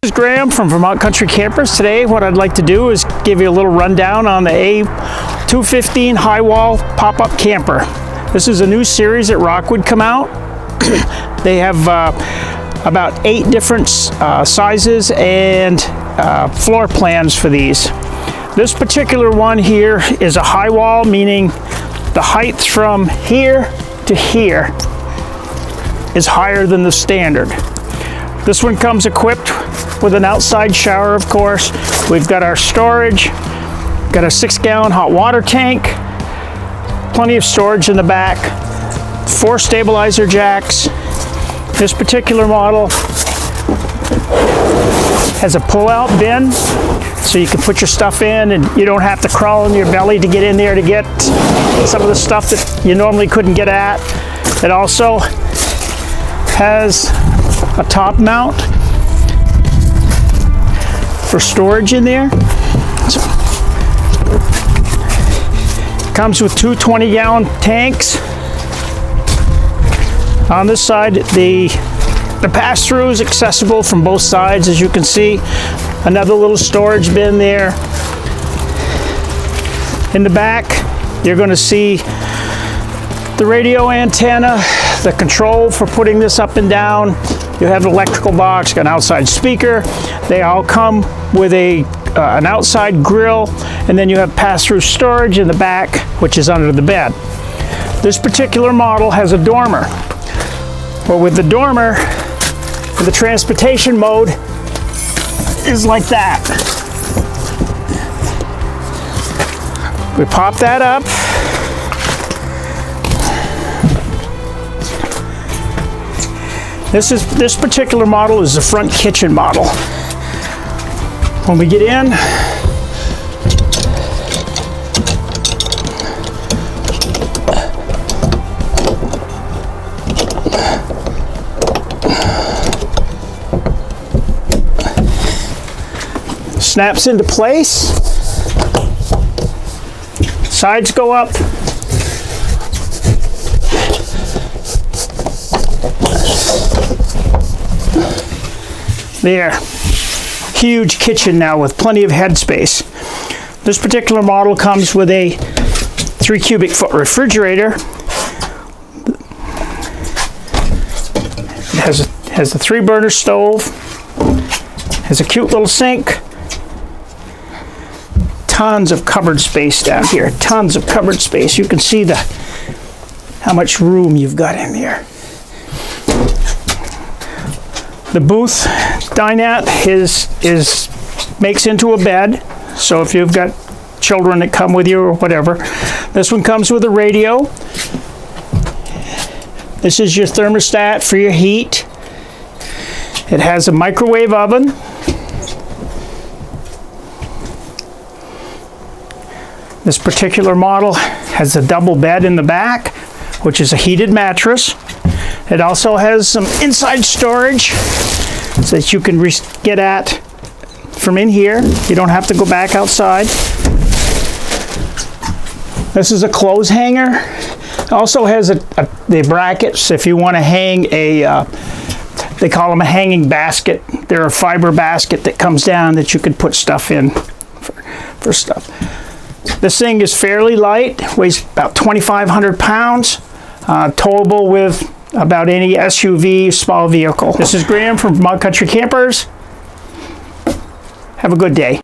This is Graham from Vermont Country Campers. Today what I'd like to do is give you a little rundown on the A215 high wall pop-up camper. This is a new series that Rockwood come out. They have about 8 different sizes and floor plans for these. This particular one here is a high wall, meaning the height from here to here is higher than the standard. This one comes equipped with an outside shower, of course. We've got our storage, got a 6-gallon hot water tank, plenty of storage in the back, 4 stabilizer jacks. This particular model has a pull-out bin, so you can put your stuff in and you don't have to crawl on your belly to get in there to get some of the stuff that you normally couldn't get at. It also has a top mount for storage in there. So, comes with 2 20-gallon tanks. On this side, the pass-through is accessible from both sides, as you can see. Another little storage bin there. In the back, you're going to see the radio antenna, the control for putting this up and down. You have an electrical box, got an outside speaker. They all come with an outside grill, and then you have pass-through storage in the back, which is under the bed. This particular model has a dormer. Well, with the dormer, the transportation mode is like that. We pop that up. This particular model is the front kitchen model. When we get in, snaps into place. Sides go up. There. Huge kitchen now with plenty of headspace. This particular model comes with a 3 cubic foot refrigerator. It has a 3-burner stove. Has a cute little sink. Tons of cupboard space down here. Tons of cupboard space. You can see how much room you've got in there. The booth dinette makes into a bed, so if you've got children that come with you or whatever. This one comes with a radio. This is your thermostat for your heat. It has a microwave oven. This particular model has a double bed in the back, which is a heated mattress. It also has some inside storage so that you can get at from in here. You don't have to go back outside. This is a clothes hanger. It also has the brackets if you want to hang they call them a hanging basket. They're a fiber basket that comes down that you could put stuff in for stuff. This thing is fairly light, weighs about 2,500 pounds, towable with about any SUV, small vehicle. This is Graham from Vermont Country Campers. Have a good day.